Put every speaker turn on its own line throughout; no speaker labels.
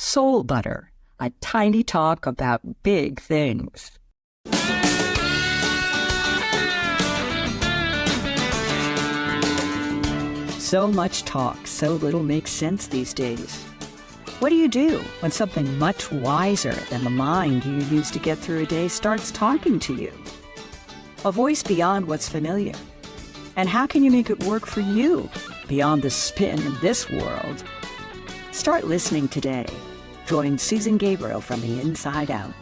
Soul Butter, a tiny talk about big things. So much talk, so little makes sense these days. What do you do when something much wiser than the mind you use to get through a day starts talking to you? A voice beyond what's familiar. And how can you make it work for you beyond the spin in this world? Start listening today. Join Susan Gabriel from the inside out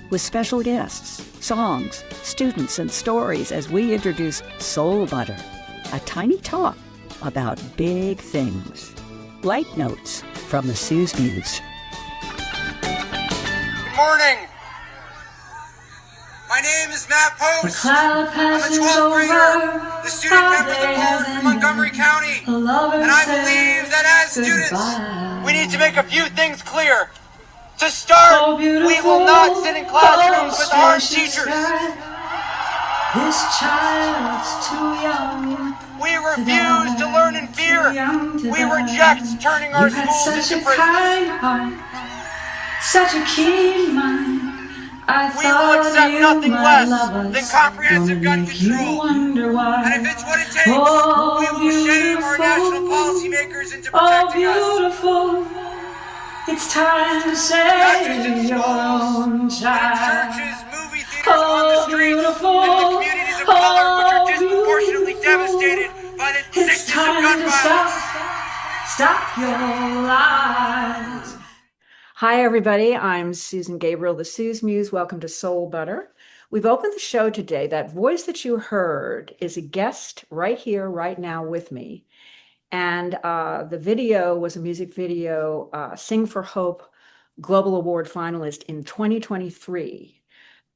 with special guests, songs, students, and stories as we introduce Soul Butter, a tiny talk about big things. Light notes from the Suze Muse.
Good morning. My name is Matt Post. I'm a 12th grader, the student member of the board for Montgomery County. And I believe that as students, we need to make a few things clear. To start, we will not sit in classrooms with harsh teachers.
This child's too young.
We refuse to learn in fear. We reject turning our schools into prisons.
Such a keen mind.
We will accept nothing less than comprehensive gun control. And if it's what it takes, we will shame our national policymakers into protecting us.
It's time to save your own child.
Churches, movie theaters, on the streets, and the communities of color which are disproportionately devastated by the sickness of gun violence.
Stop your lies.
Hi, everybody. I'm Susan Gabriel, the Suze Muse. Welcome to Soul Butter. We've opened the show today. That voice that you heard is a guest right here, right now with me. And the video was a music video, Sing for Hope Global Award finalist in 2023.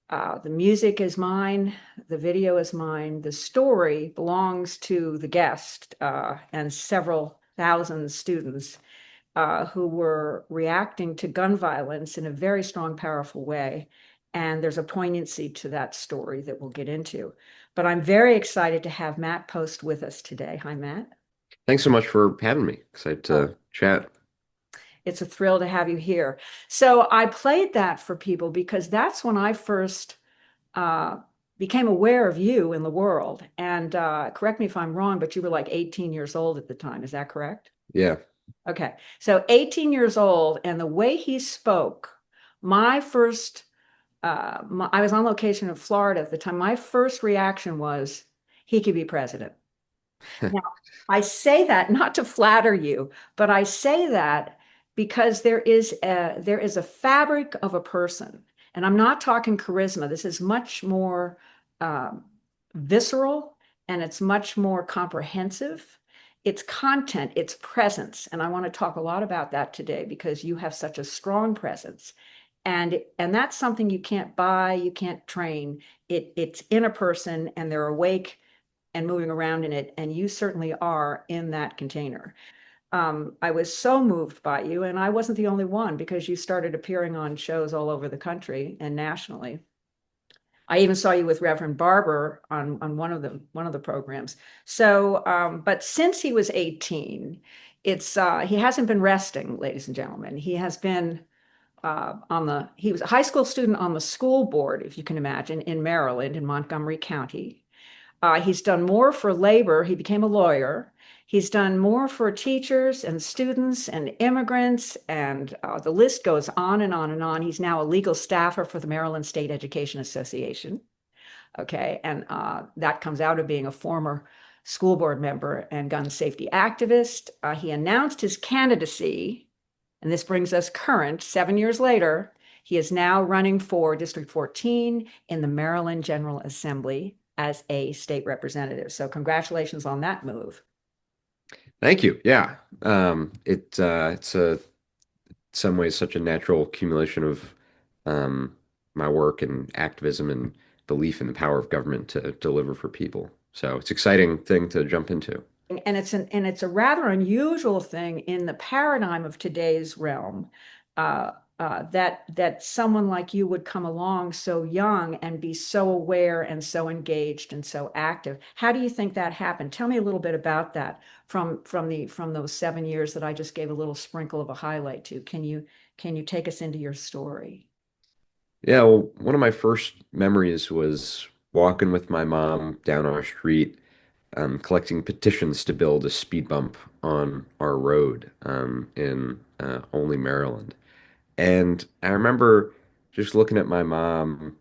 The music is mine. The video is mine. The story belongs to the guest and several thousand students who were reacting to gun violence in a very strong, powerful way. And there's a poignancy to that story that we'll get into. But I'm very excited to have Matt Post with us today. Hi, Matt.
Thanks so much for having me. Excited to chat.
It's a thrill to have you here. So I played that for people because that's when I first became aware of you in the world. And correct me if I'm wrong, but you were like 18 years old at the time. Is that correct?
Yeah.
Okay. So 18 years old, and the way he spoke, I was on location in Florida at the time. My first reaction was, he could be president. Now, I say that not to flatter you, but I say that because there is a fabric of a person, and I'm not talking charisma. This is much more visceral, and it's much more comprehensive. It's content, it's presence, and I want to talk a lot about that today because you have such a strong presence, and that's something you can't buy, you can't train. It's in a person, and they're awake and moving around in it, and you certainly are in that container. I was so moved by you, and I wasn't the only one because you started appearing on shows all over the country and nationally. I even saw you with Reverend Barber on one of the programs. So, but since he was 18, he hasn't been resting, ladies and gentlemen. He has been he was a high school student on the school board, if you can imagine, in Maryland, in Montgomery County. He's done more for labor. He became a lawyer. He's done more for teachers and students and immigrants, and the list goes on and on and on. He's now a legal staffer for the Maryland State Education Association. Okay, and that comes out of being a former school board member and gun safety activist. He announced his candidacy, and this brings us current, 7 years later. He is now running for District 14 in the Maryland General Assembly as a state representative. So congratulations on that move.
Thank you. Yeah. It's in some ways such a natural accumulation of my work and activism and belief in the power of government to deliver for people. So it's an exciting thing to jump into.
And it's a rather unusual thing in the paradigm of today's realm. that someone like you would come along so young and be so aware and so engaged and so active. How do you think that happened? Tell me a little bit about that from those 7 years that I just gave a little sprinkle of a highlight to. Can you take us into your story?
Yeah, well, one of my first memories was walking with my mom down our street, collecting petitions to build a speed bump on our road in Olney, Maryland. And I remember just looking at my mom,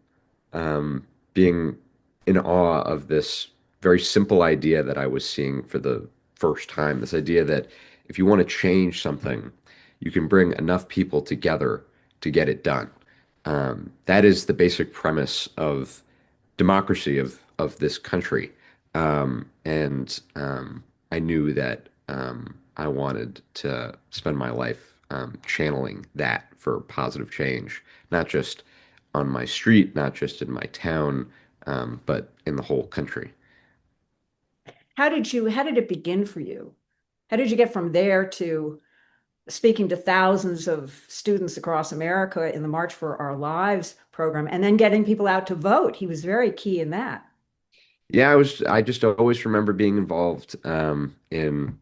being in awe of this very simple idea that I was seeing for the first time. This idea that if you want to change something, you can bring enough people together to get it done. That is the basic premise of democracy of this country. And I knew that I wanted to spend my life channeling that for positive change, not just on my street, not just in my town, but in the whole country.
How did it begin for you? How did you get from there to speaking to thousands of students across America in the March for Our Lives program and then getting people out to vote? He was very key in that.
Yeah, I just always remember being involved in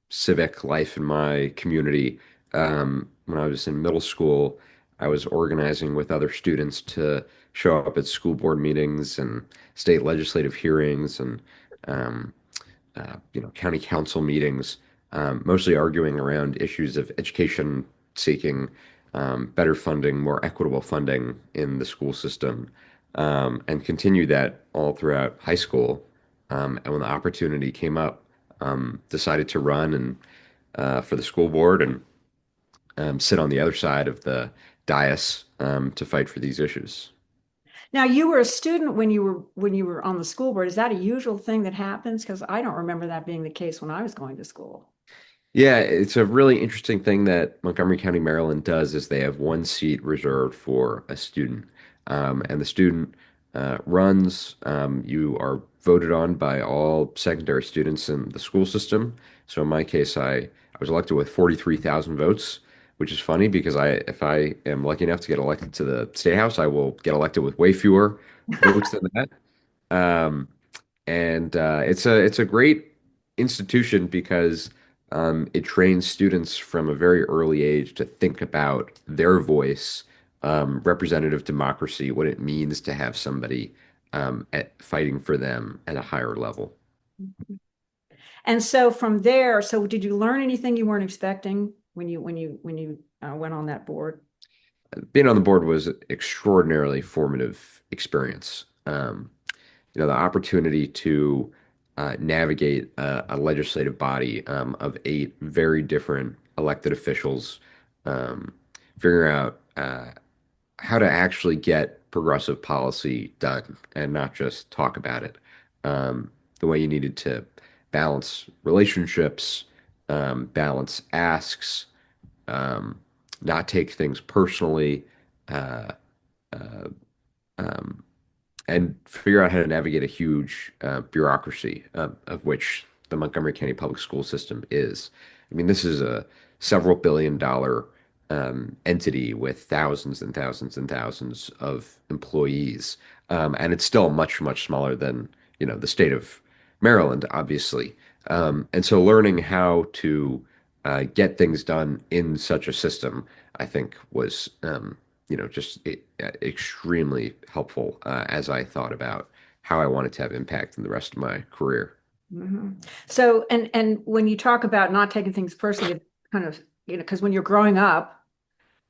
civic life in my community. When I was in middle school, I was organizing with other students to show up at school board meetings and state legislative hearings and um, county council meetings, mostly arguing around issues of education, seeking better funding, more equitable funding in the school system, and continue that all throughout high school. And when the opportunity came up, decided to run and for the school board and sit on the other side of the dais to fight for these issues.
Now, you were a student when you were on the school board. Is that a usual thing that happens? Because I don't remember that being the case when I was going to school.
Yeah, it's a really interesting thing that Montgomery County, Maryland does is they have one seat reserved for a student. And the student runs, you are voted on by all secondary students in the school system. So in my case, I was elected with 43,000 votes, which is funny because if I am lucky enough to get elected to the state house, I will get elected with way fewer votes than that. Um, and it's a great institution because it trains students from a very early age to think about their voice, representative democracy, what it means to have somebody fighting for them at a higher level.
And so from there, so did you learn anything you weren't expecting when you went on that board?
Being on the board was an extraordinarily formative experience. The opportunity to navigate a legislative body of eight very different elected officials, um, figuring out how to actually get progressive policy done and not just talk about it. The way you needed to balance relationships, balance asks, um, not take things personally, uh, uh, um, and figure out how to navigate a huge bureaucracy of which the Montgomery County Public School System is. I mean, this is a several billion dollar entity with thousands and thousands and thousands of employees, and it's still much, much smaller than the state of Maryland, obviously. And so, learning how to get things done in such a system, I think, was just extremely helpful as I thought about how I wanted to have impact in the rest of my career.
Mhm. So, and when you talk about not taking things personally, kind of, because when you're growing up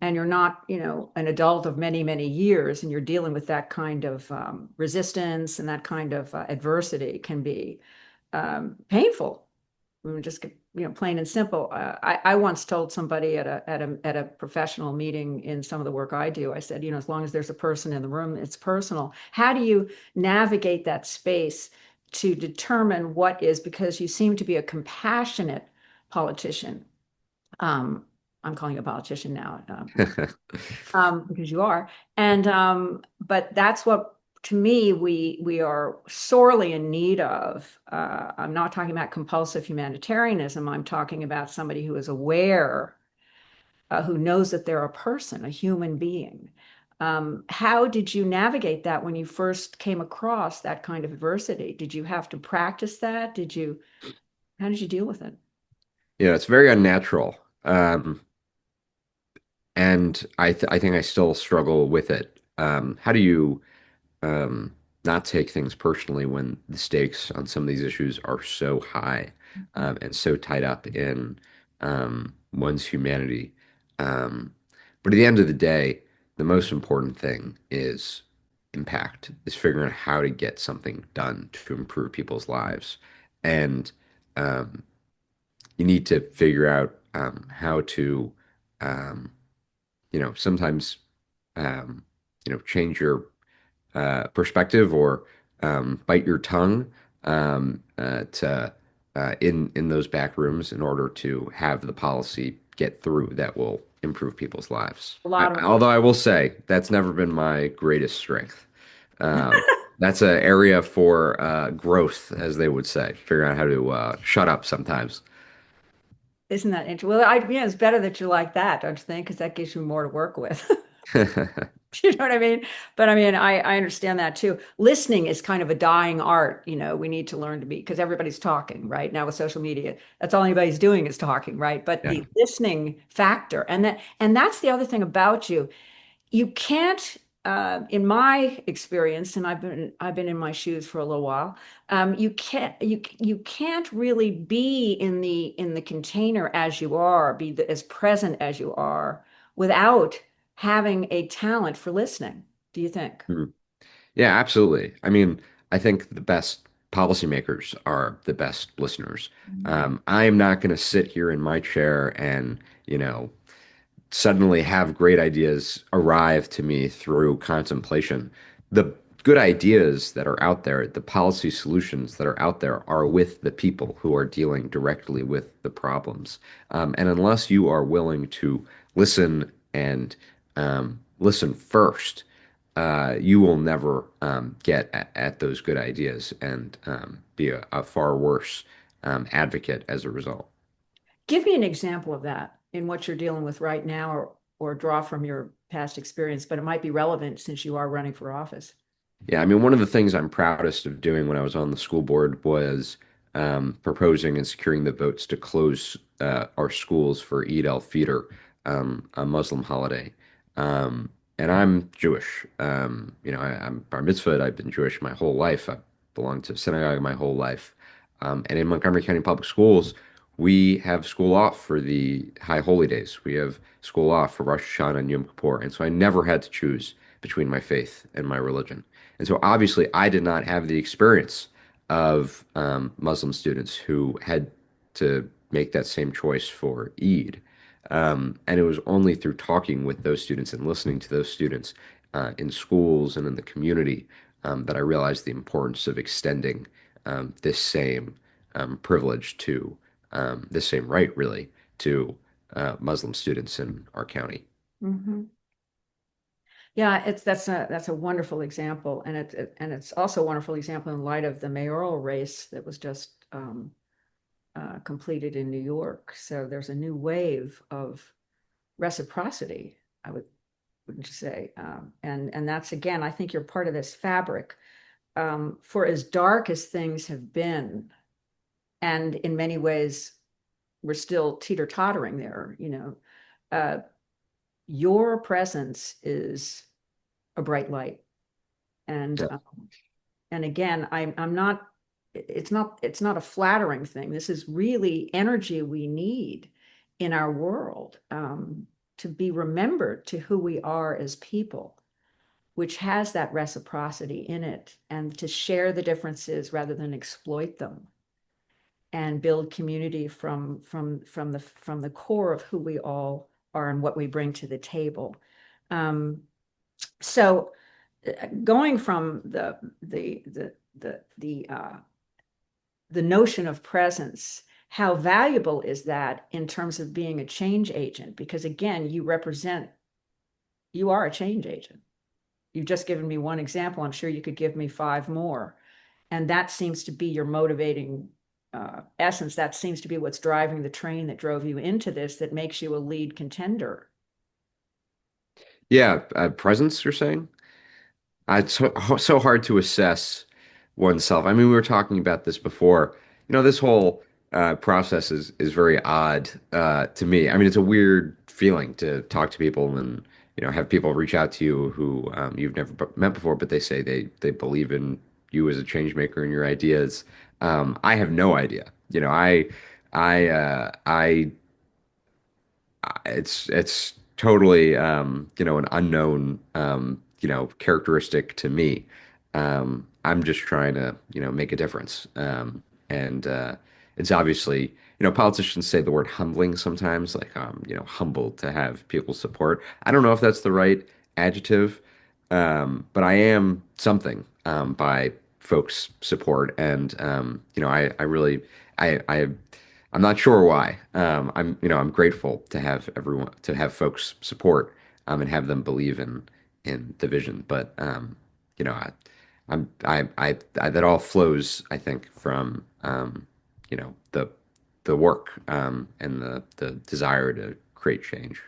and you're not, an adult of many, many years, and you're dealing with that kind of resistance and that kind of adversity can be painful. I mean, just plain and simple. I once told somebody at a professional meeting in some of the work I do, I said, as long as there's a person in the room, it's personal. How do you navigate that space to determine what is, because you seem to be a compassionate politician. Um, I'm calling you a politician now. Because you are. And but that's what, to me, we are sorely in need of. I'm not talking about compulsive humanitarianism. I'm talking about somebody who is aware who knows that they're a person, a human being. How did you navigate that when you first came across that kind of adversity? Did you have to practice that? How did you deal with it?
It's very unnatural. And I think I still struggle with it. How do you um, not take things personally when the stakes on some of these issues are so high, and so tied up in one's humanity? Um, but at the end of the day, the most important thing is impact, is figuring out how to get something done to improve people's lives. And um, you need to figure out how to um, sometimes um, change your perspective, or bite your tongue to in those back rooms in order to have the policy get through that will improve people's lives.
A lot of
Although I will say that's never been my greatest strength. That's an area for growth, as they would say. Figuring out how to shut up sometimes.
Isn't that interesting? Well, yeah, it's better that you like that, don't you think? Because that gives you more to work with. You know what I mean? But I mean, I understand that too. Listening is kind of a dying art. We need to learn to be, because everybody's talking right now with social media. That's all anybody's doing is talking, right? But
Yeah.
the listening factor, and that's the other thing about you. You can't, in my experience, and I've been in my shoes for a little while. You can't really be in the container as you are, as present as you are, without having a talent for listening. Do you think?
Mhm. Yeah, absolutely. I mean, I think the best policymakers are the best listeners. I am not going to sit here in my chair and, you know, suddenly have great ideas arrive to me through contemplation. The good ideas that are out there, the policy solutions that are out there, are with the people who are dealing directly with the problems. And unless you are willing to listen and listen first, you will never get at those good ideas, and be a far worse advocate as a result.
Give me an example of that in what you're dealing with right now, or draw from your past experience, but it might be relevant since you are running for office.
Yeah, I mean, one of the things I'm proudest of doing when I was on the school board was proposing and securing the votes to close our schools for Eid al-Fitr, a Muslim holiday. And I'm Jewish. I'm bar mitzvahed. I've been Jewish my whole life. I've belonged to synagogue my whole life. And in Montgomery County Public Schools, we have school off for the high holy days. We have school off for Rosh Hashanah and Yom Kippur. And so I never had to choose between my faith and my religion. And so obviously, I did not have the experience of Muslim students who had to make that same choice for Eid. And it was only through talking with those students and listening to those students in schools and in the community that I realized the importance of extending this same privilege to this same right, really, to Muslim students in our county.
Mhm. Yeah, that's a wonderful example, and it's also a wonderful example in light of the mayoral race that was just completed in New York. So there's a new wave of reciprocity, wouldn't you say? And that's, again, I think you're part of this fabric. For as dark as things have been, and in many ways we're still teeter-tottering there, your presence is a bright light. And
Yeah.
and again, I'm not, it's not a flattering thing. This is really energy we need in our world, to be remembered to who we are as people, which has that reciprocity in it, and to share the differences rather than exploit them, and build community from the core of who we all are and what we bring to the table. So going from the notion of presence, how valuable is that in terms of being a change agent? Because again, you are a change agent. You've just given me one example. I'm sure you could give me five more. And that seems to be your motivating essence, that seems to be what's driving the train that drove you into this, that makes you a lead contender.
Yeah, presence, you're saying? It's so hard to assess oneself. I mean, we were talking about this before. This whole process is very odd to me. I mean, it's a weird feeling to talk to people and have people reach out to you who you've never met before, but they say they believe in you as a change maker and your ideas. I have no idea. I it's totally an unknown characteristic to me. I'm just trying to make a difference. And it's obviously politicians say the word humbling sometimes, like humbled to have people's support. I don't know if that's the right adjective, but I am something by folks' support, and I really I I'm not sure why. I'm grateful to have everyone to have folks support and have them believe in the vision. But you know, I that all flows, I think, from you know, the the work and the desire to create change.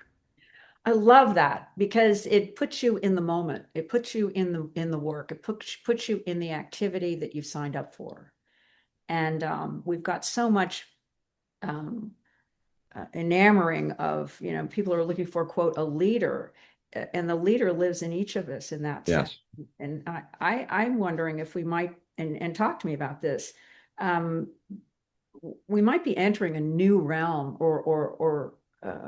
I love that because it puts you in the moment. It puts you in the work. It puts you in the activity that you've signed up for. And we've got so much um, enamoring of, people are looking for, quote, a leader, and the leader lives in each of us in that sense.
Yes.
And I'm wondering if we might, and talk to me about this, um, we might be entering a new realm, or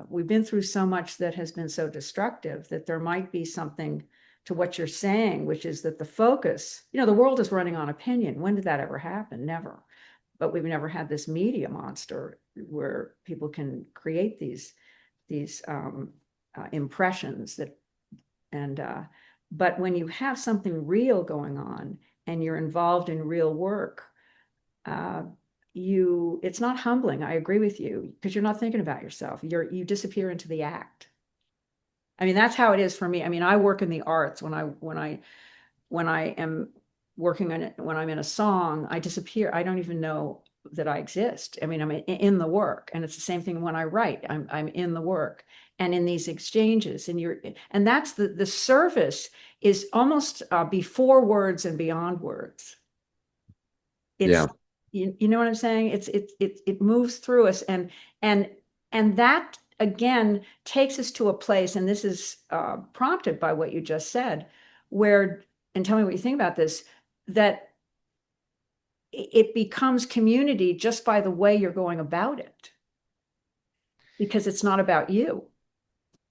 we've been through so much that has been so destructive that there might be something to what you're saying, which is that the focus, the world is running on opinion. When did that ever happen? Never. But we've never had this media monster where people can create these impressions that, and but when you have something real going on and you're involved in real work, uh, it's not humbling. I agree with you, because you're not thinking about yourself. You disappear into the act. I mean, that's how it is for me. I mean, I work in the arts. When I am working on it, when I'm in a song, I disappear. I don't even know that I exist. I mean, I'm in the work, and it's the same thing when I write. I'm in the work and in these exchanges, and that's the surface is almost before words and beyond words. It's
Yeah.
you know what I'm saying? It moves through us, and and that again takes us to a place, and this is prompted by what you just said, where, and tell me what you think about this, that it becomes community just by the way you're going about it, because it's not about you.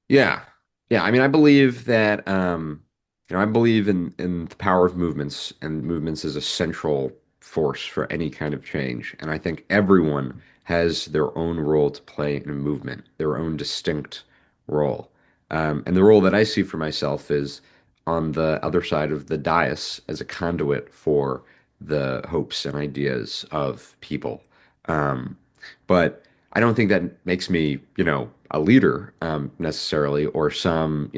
Yeah. Yeah. I mean, I believe that, I believe in the power of movements, and movements is a central force for any kind of change. And I think everyone has their own role to play in a movement, their own distinct role. And the role that I see for myself is on the other side of the dais as a conduit for the hopes and ideas of people. Um, but I don't think that makes me, a leader necessarily, or some,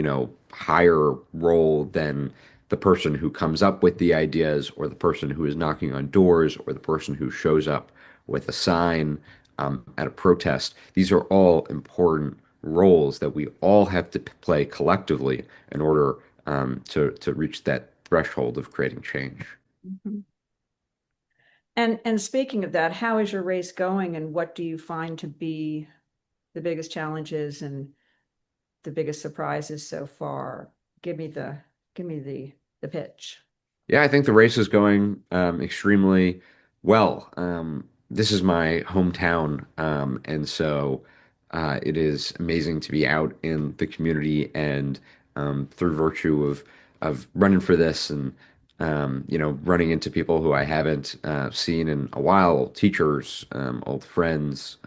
higher role than the person who comes up with the ideas, or the person who is knocking on doors, or the person who shows up with a sign at a protest. These are all important roles that we all have to play collectively in order to reach that threshold of creating change.
Mhm. And speaking of that, how is your race going, and what do you find to be the biggest challenges and the biggest surprises so far? Give me the pitch.
Yeah, I think the race is going extremely well. This is my hometown, and so it is amazing to be out in the community, and through virtue of running for this, and running into people who I haven't seen in a while, teachers, old friends.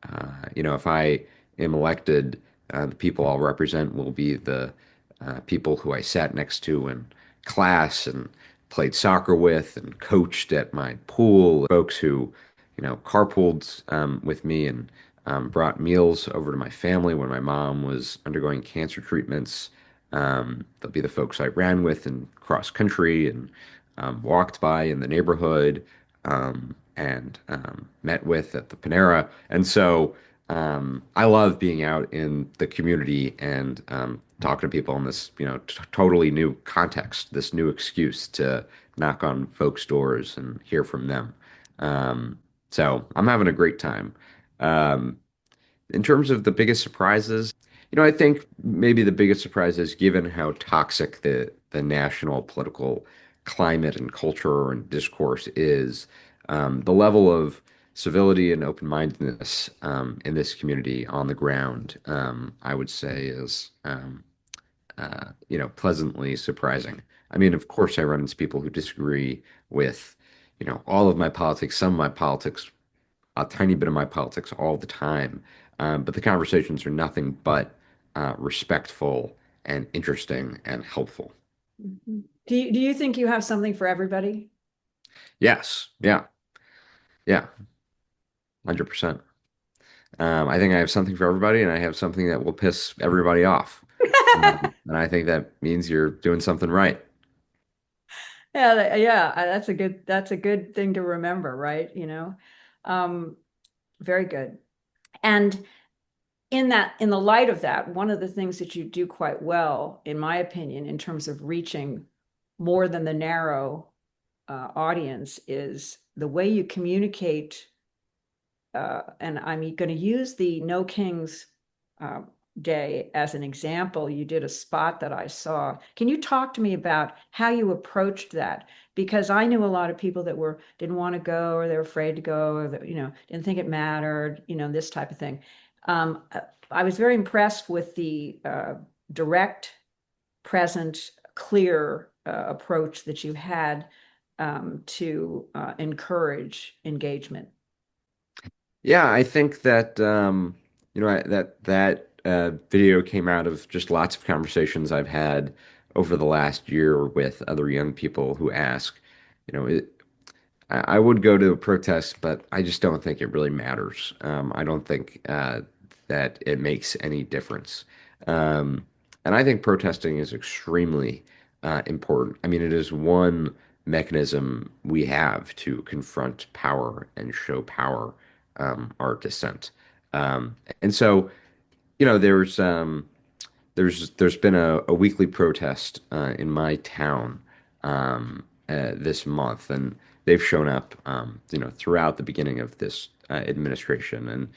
If I am elected, the people I'll represent will be the people who I sat next to in class and played soccer with and coached at my pool, folks who, carpooled with me and brought meals over to my family when my mom was undergoing cancer treatments. They'll be the folks I ran with in cross country and walked by in the neighborhood. and met with at the Panera. And so I love being out in the community and talking to people in this, totally new context, this new excuse to knock on folks' doors and hear from them. So I'm having a great time. Um, in terms of the biggest surprises, I think maybe the biggest surprise is given how toxic the national political climate and culture and discourse is, the level of civility and open-mindedness in this community on the ground, I would say is pleasantly surprising. I mean, of course, I run into people who disagree with, all of my politics, some of my politics, a tiny bit of my politics all the time. But the conversations are nothing but respectful and interesting and helpful.
Mhm. Do you think you have something for everybody?
Yes. Yeah. Yeah. 100%. I think I have something for everybody, and I have something that will piss everybody off. And I think that means you're doing something right.
Yeah, yeah, that's a good thing to remember, right? Um, very good. And in the light of that, one of the things that you do quite well, in my opinion, in terms of reaching more than the narrow audience, is the way you communicate. And I'm going to use the No Kings uh, Day as an example. You did a spot that I saw. Can you talk to me about how you approached that? Because I knew a lot of people that didn't want to go, or they were afraid to go, or that, didn't think it mattered, this type of thing. Um, I was very impressed with the direct, present, clear approach that you had to encourage engagement.
Yeah, I think that that video came out of just lots of conversations I've had over the last year with other young people who ask, you know, it, I would go to a protest, but I just don't think it really matters. I don't think that it makes any difference. Um, and I think protesting is extremely important. I mean, it is one mechanism we have to confront power and show power, our dissent. And so, you know, there's been a weekly protest in my town this month, and they've shown up, throughout the beginning of this administration,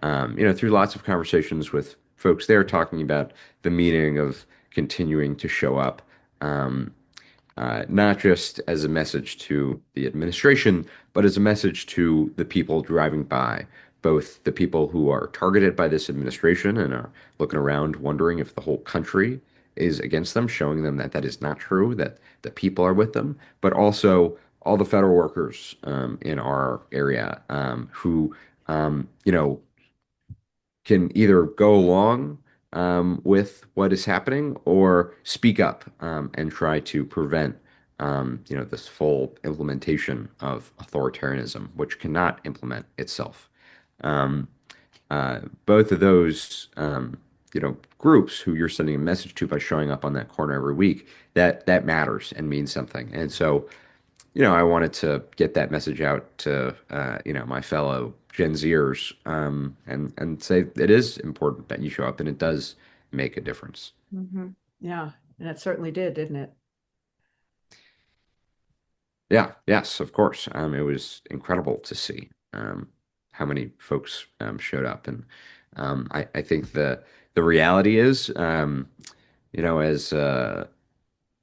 and through lots of conversations with folks there talking about the meaning of continuing to show up. Um, not just as a message to the administration, but as a message to the people driving by, both the people who are targeted by this administration and are looking around wondering if the whole country is against them, showing them that that is not true, that the people are with them, but also all the federal workers in our area who, can either go along with what is happening or speak up and try to prevent this full implementation of authoritarianism, which cannot implement itself. Um, both of those groups who you're sending a message to by showing up on that corner every week, that matters and means something. And so I wanted to get that message out to, my fellow Gen Zers, and say it is important that you show up, and it does make a difference.
Mhm. Yeah, and it certainly did, didn't it?
Yeah, yes, of course. It was incredible to see how many folks showed up, and I think the reality is, as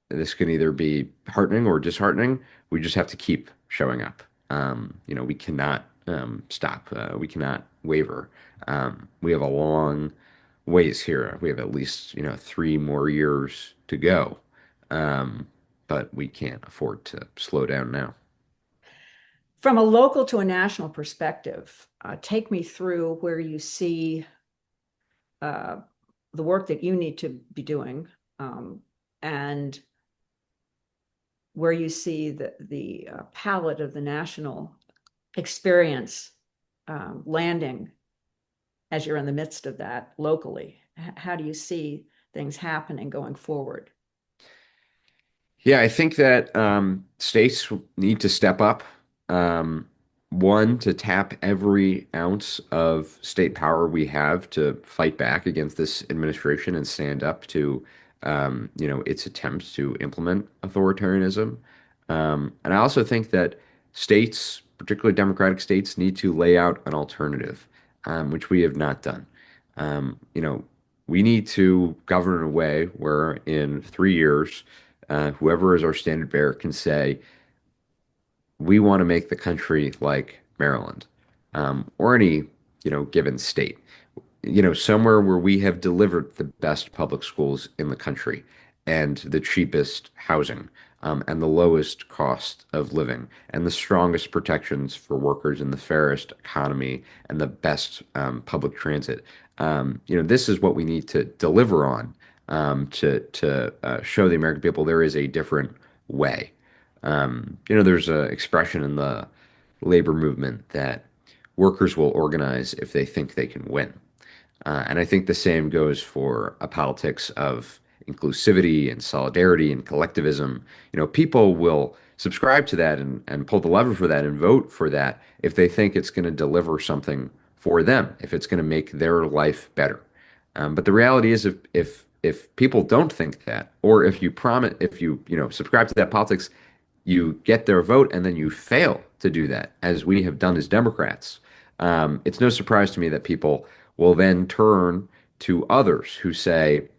this can either be heartening or disheartening. We just have to keep showing up. We cannot stop. We cannot waver. We have a long ways here. We have at least, 3 more years to go. Um, but we can't afford to slow down now.
From a local to a national perspective, take me through where you see uh, the work that you need to be doing, and where you see the palette of the national experience landing as you're in the midst of that locally. How do you see things happening going forward?
Yeah, I think that states need to step up. um, one, to tap every ounce of state power we have to fight back against this administration and stand up to, its attempts to implement authoritarianism. And I also think that states, particularly democratic states, need to lay out an alternative, which we have not done. You know, we need to govern in a way where in 3 years, whoever is our standard bearer can say, we want to make the country like Maryland, or any, given state, somewhere where we have delivered the best public schools in the country and the cheapest housing, and the lowest cost of living and the strongest protections for workers and the fairest economy and the best public transit. This is what we need to deliver on, to show the American people there is a different way. There's an expression in the labor movement that workers will organize if they think they can win. And I think the same goes for a politics of inclusivity and solidarity and collectivism. People will subscribe to that and pull the lever for that and vote for that if they think it's going to deliver something for them, if it's going to make their life better. But the reality is, if people don't think that, or if you promise, if subscribe to that politics, you get their vote and then you fail to do that, as we have done as Democrats. It's no surprise to me that people will then turn to others who say,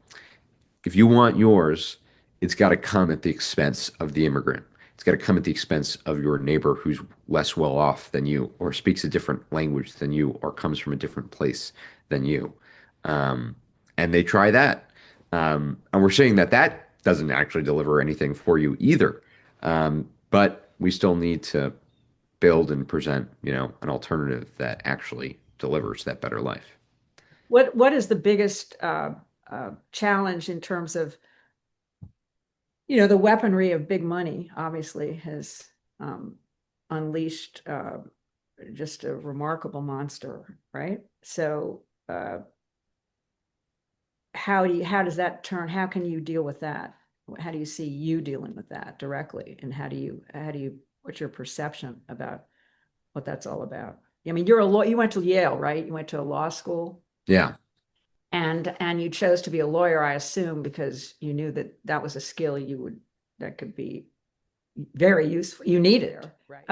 if you want yours, it's got to come at the expense of the immigrant. It's got to come at the expense of your neighbor who's less well off than you, or speaks a different language than you, or comes from a different place than you. And they try that. And we're seeing that that doesn't actually deliver anything for you either. But we still need to build and present, an alternative that actually delivers that better life.
What is the biggest challenge in terms of, the weaponry of big money obviously has unleashed just a remarkable monster, right? So how does that turn? How can you deal with that? How do you see you dealing with that directly? And what's your perception about what that's all about? I mean, you're a law, you went to Yale, right? You went to a law school.
Yeah.
And you chose to be a lawyer, I assume, because you knew that that was a skill that could be very useful. You needed it. Right.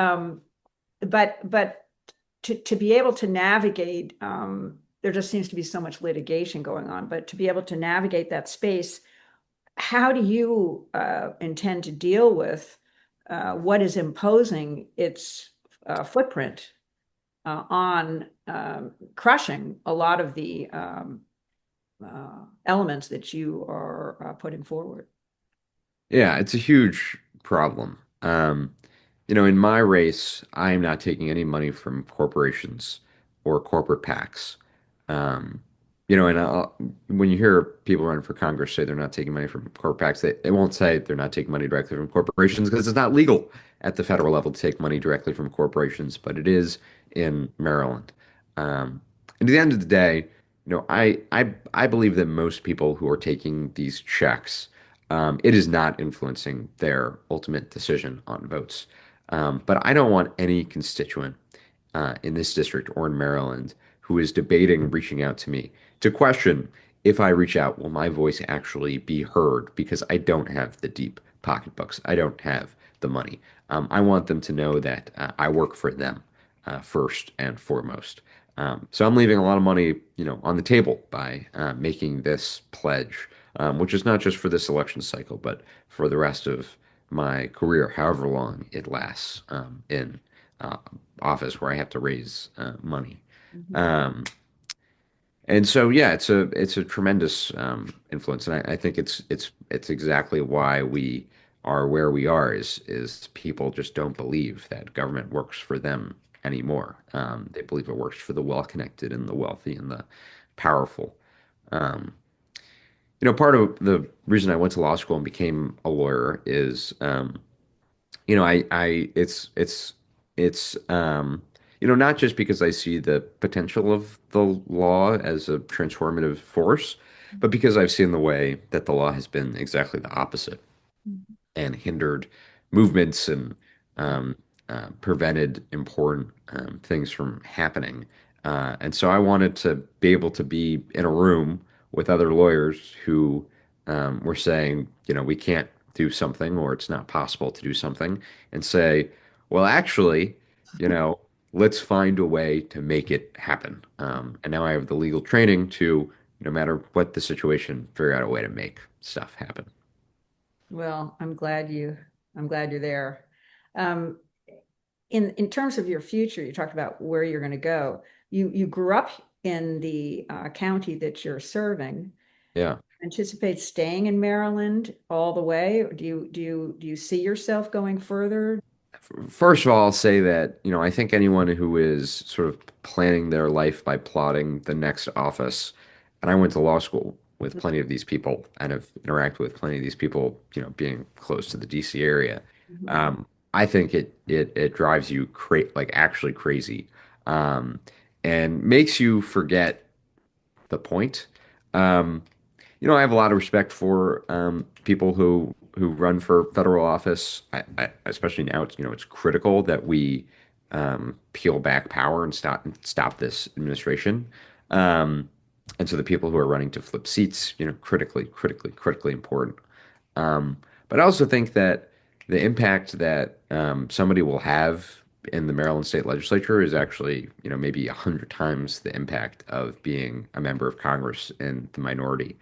But to be able to navigate, there just seems to be so much litigation going on, but to be able to navigate that space, how do you intend to deal with what is imposing its footprint on crushing a lot of the elements that you are putting forward?
Yeah, it's a huge problem. In my race, I am not taking any money from corporations or corporate PACs. When you hear people running for Congress say they're not taking money from corporate PACs, they won't say they're not taking money directly from corporations because it's not legal at the federal level to take money directly from corporations, but it is in Maryland. And at the end of the day, I believe that most people who are taking these checks, it is not influencing their ultimate decision on votes. But I don't want any constituent in this district or in Maryland who is debating reaching out to me to question, if I reach out, will my voice actually be heard? Because I don't have the deep pocketbooks. I don't have the money. I want them to know that I work for them first and foremost. So I'm leaving a lot of money, on the table by making this pledge, which is not just for this election cycle, but for the rest of my career, however long it lasts, in office where I have to raise money.
Mm-hmm.
And so, yeah, it's a tremendous influence, and I think it's exactly why we are where we are. Is people just don't believe that government works for them anymore. They believe it works for the well-connected and the wealthy and the powerful. Um, Part of the reason I went to law school and became a lawyer is, it's not just because I see the potential of the law as a transformative force, but because I've seen the way that the law has been exactly the opposite and hindered movements and prevented important things from happening. And so I wanted to be able to be in a room with other lawyers who were saying, we can't do something or it's not possible to do something, and say, well, actually, you know, let's find a way to make it happen. And now I have the legal training to, no matter what the situation, figure out a way to make stuff happen.
Well, I'm glad you're there. Um, in terms of your future, you talked about where you're going to go. You grew up in the county that you're serving.
Yeah.
Anticipate staying in Maryland all the way? Or do you see yourself going further?
First of all, I'll say that, I think anyone who is sort of planning their life by plotting the next office, and I went to law school with plenty of these people and have interacted with plenty of these people, being close to the DC area.
Mhm.
Um, I think it drives you like actually crazy, um, and makes you forget the point. Um, I have a lot of respect for people who run for federal office. Especially now, it's critical that we peel back power and stop this administration. Um, and so the people who are running to flip seats, critically important. But I also think that the impact that somebody will have in the Maryland State Legislature is actually, maybe 100 times the impact of being a member of Congress in the minority.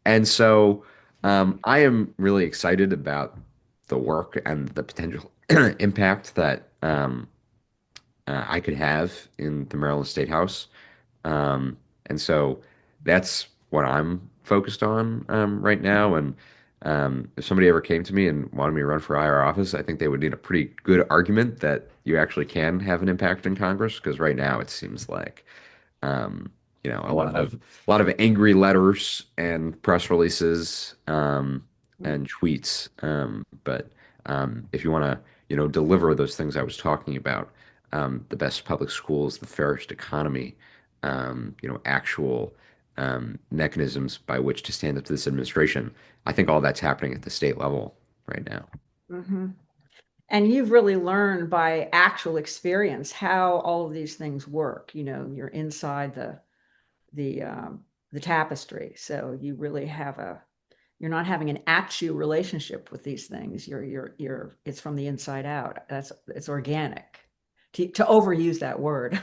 And so I am really excited about the work and the potential impact that I could have in the Maryland State House. And so that's what I'm focused on right now. And if somebody ever came to me and wanted me to run for higher office, I think they would need a pretty good argument that you actually can have an impact in Congress. Because right now it seems like um, a lot of angry letters and press releases and tweets. But if you want to, deliver those things I was talking about, the best public schools, the fairest economy, actual mechanisms by which to stand up to this administration. I think all that's happening at the state level right now.
Mhm. And you've really learned by actual experience how all of these things work. You're inside the tapestry, so you really you're not having an at you relationship with these things. It's from the inside out. It's organic. To overuse that word.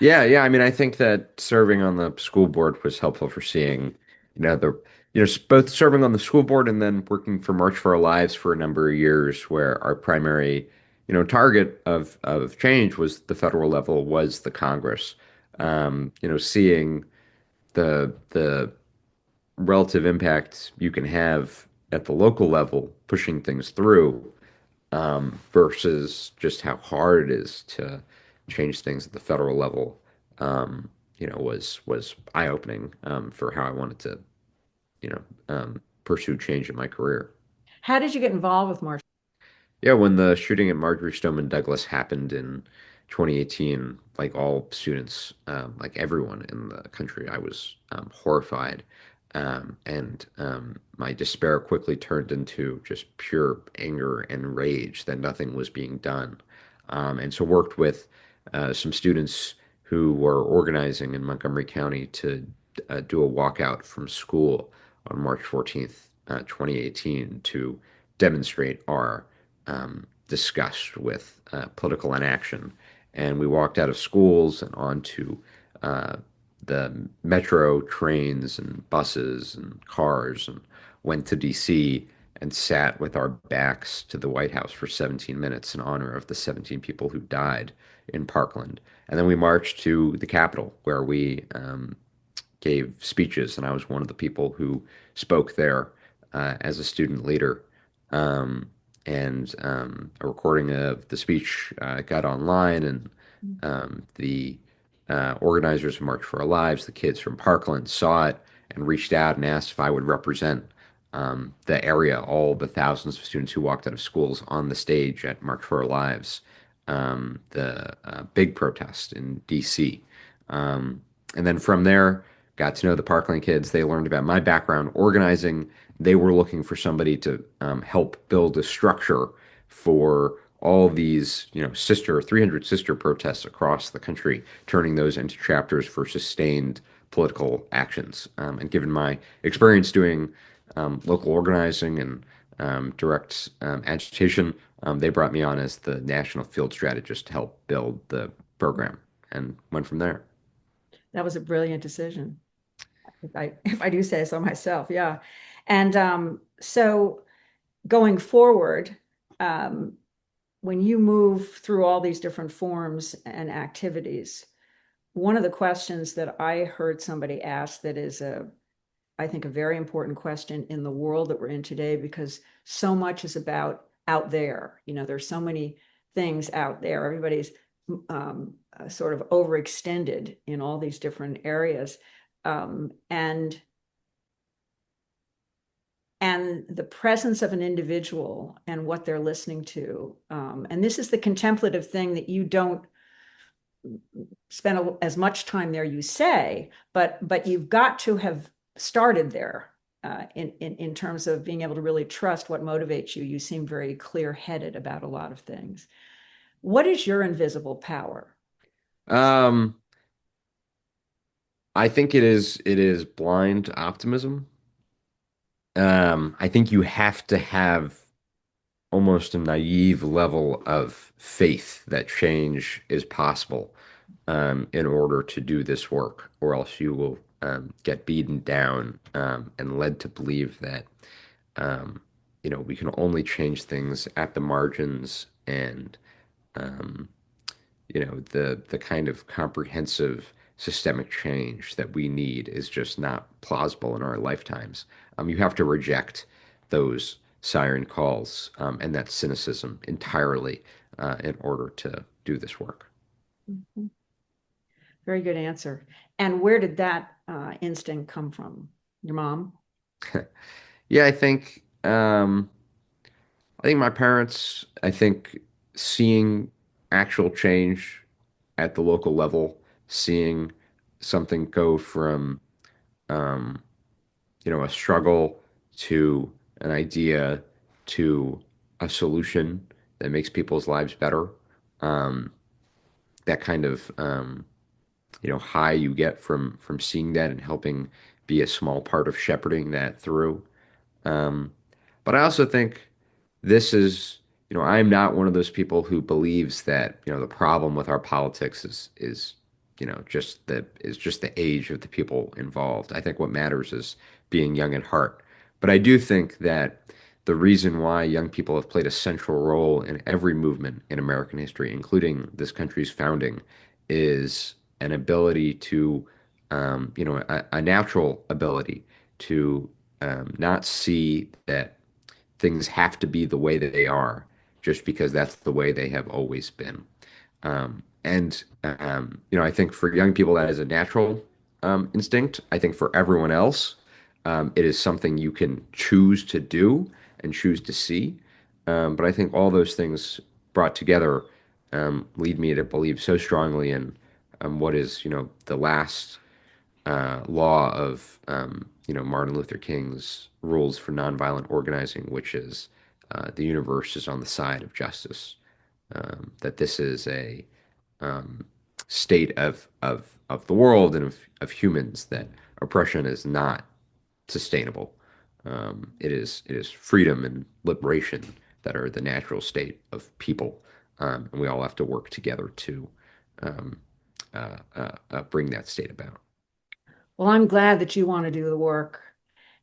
Yeah, yeah. I mean, I think that serving on the school board was helpful for seeing, both serving on the school board and then working for March for Our Lives for a number of years, where our primary, target of change was the federal level, was the Congress. Seeing the relative impact you can have at the local level, pushing things through, versus just how hard it is to change things at the federal level, was eye-opening for how I wanted to, pursue change in my career.
How did you get involved with March?
Yeah, when the shooting at Marjorie Stoneman Douglas happened in 2018, like all students, like everyone in the country, I was horrified. And my despair quickly turned into just pure anger and rage that nothing was being done. And so worked with some students who were organizing in Montgomery County to do a walkout from school on March 14th, 2018, to demonstrate our disgust with political inaction. And we walked out of schools and onto uh, the metro trains and buses and cars and went to DC and sat with our backs to the White House for 17 minutes in honor of the 17 people who died in Parkland. And then we marched to the Capitol, where we gave speeches, and I was one of the people who spoke there as a student leader. Um, and a recording of the speech got online, and the organizers of March for Our Lives, the kids from Parkland, saw it and reached out and asked if I would represent the area, all the thousands of students who walked out of schools on the stage at March for Our Lives, the big protest in DC. And then from there, got to know the Parkland kids. They learned about my background organizing. They were looking for somebody to help build a structure for all these, 300 sister protests across the country, turning those into chapters for sustained political actions. And given my experience doing local organizing and direct agitation, they brought me on as the national field strategist to help build the program and went from there.
That was a brilliant decision. If I do say so myself, yeah. And so going forward, when you move through all these different forms and activities, one of the questions that I heard somebody ask that is I think a very important question in the world that we're in today, because so much is about out there. There's so many things out there. Everybody's sort of overextended in all these different areas. And the presence of an individual and what they're listening to. And this is the contemplative thing that you don't spend as much time there, you say, but you've got to have started there in terms of being able to really trust what motivates you. You seem very clear-headed about a lot of things. What is your invisible power?
Um, I think it is blind optimism. I think you have to have almost a naive level of faith that change is possible in order to do this work, or else you will get beaten down and led to believe that we can only change things at the margins and um, the kind of comprehensive systemic change that we need is just not plausible in our lifetimes. You have to reject those siren calls and that cynicism entirely in order to do this work.
Mhm. Very good answer. And where did that instinct come from? Your mom?
Yeah, I think my parents, I think seeing actual change at the local level, seeing something go from um, a struggle to an idea to a solution that makes people's lives better. Um, that kind of high you get from seeing that and helping be a small part of shepherding that through. Um, but I also think this is, I'm not one of those people who believes that, the problem with our politics is, just the age of the people involved. I think what matters is being young at heart. But I do think that the reason why young people have played a central role in every movement in American history, including this country's founding, is an ability to, a natural ability to not see that things have to be the way that they are just because that's the way they have always been. I think for young people, that is a natural instinct. I think for everyone else, it is something you can choose to do and choose to see. But I think all those things brought together lead me to believe so strongly in what is, the last law of Martin Luther King's rules for nonviolent organizing, which is the universe is on the side of justice. That this is a um, state of the world and of humans that oppression is not sustainable. It is freedom and liberation that are the natural state of people, and we all have to work together to um, bring that state about.
Well, I'm glad that you want to do the work.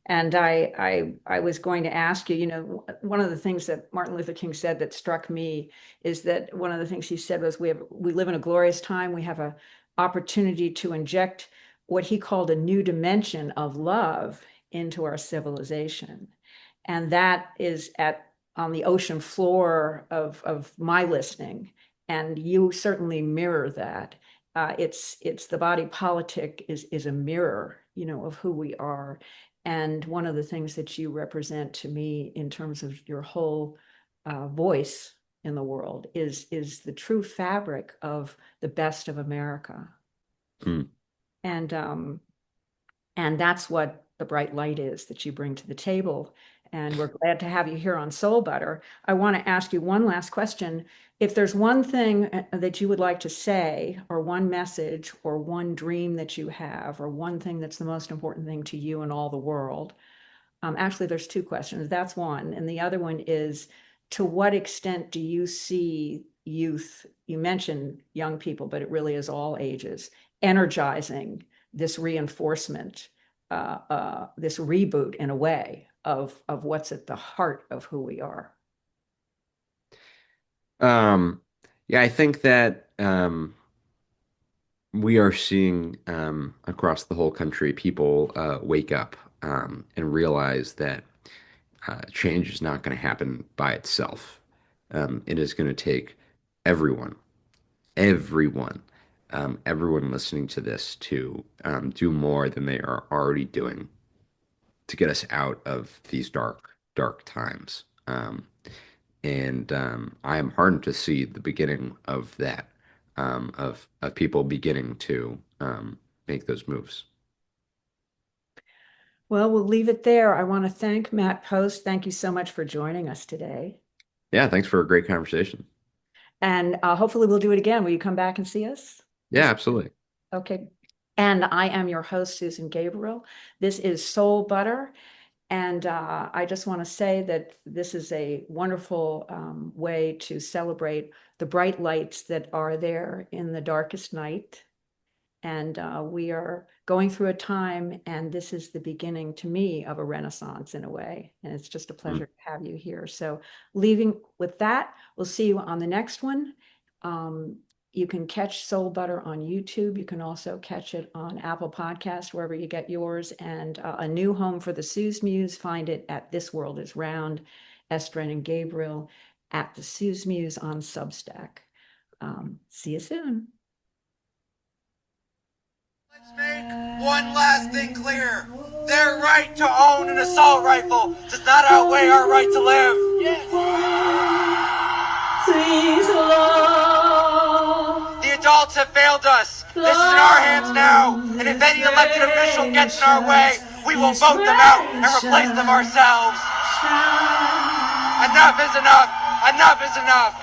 And I was going to ask you, one of the things that Martin Luther King said that struck me is that one of the things he said was we live in a glorious time. We have an opportunity to inject what he called a new dimension of love into our civilization. And that is on the ocean floor of my listening. And you certainly mirror that. It's the body politic is a mirror, of who we are. And one of the things that you represent to me in terms of your whole voice in the world is the true fabric of the best of America.
Mm.
And and that's what the bright light is that you bring to the table. and we're glad to have you here on Soul Butter. I want to ask you one last question. If there's one thing that you would like to say, or one message, or one dream that you have, or one thing that's the most important thing to you and all the world, actually, there's two questions. That's one. And the other one is, to what extent do you see youth, you mentioned young people, but it really is all ages, energizing this reinforcement, this reboot in a way of what's at the heart of who we are?
Yeah, I think that we are seeing across the whole country people wake up and realize that change is not going to happen by itself. It is going to take everyone, everyone, everyone listening to this to do more than they are already doing to get us out of these dark, dark times. And I am heartened to see the beginning of that, of people beginning to make those moves.
Well, we'll leave it there. I want to thank Matt Post. Thank you so much for joining us today.
Yeah, thanks for a great conversation.
And hopefully we'll do it again. Will you come back and see us?
Yeah, absolutely.
Okay. And I am your host, Susan Gabriel. This is Soul Butter. And I just want to say that this is a wonderful way to celebrate the bright lights that are there in the darkest night. And we are going through a time, and this is the beginning, to me, of a renaissance in a way. And it's just a pleasure to have you here. So leaving with that, we'll see you on the next one. You can catch Soul Butter on YouTube. You can also catch it on Apple Podcast, wherever you get yours. And a new home for the Suze Muse. Find it at This World Is Round, Estrin and Gabriel at the Suze Muse on Substack. See you soon.
Let's make one last thing clear. Their right to own an assault rifle does not outweigh our right to live.
Please, Lord.
The adults have failed us. This is in our hands now. And if any elected official gets in our way, we will vote them out and replace them ourselves. Enough is enough. Enough is enough.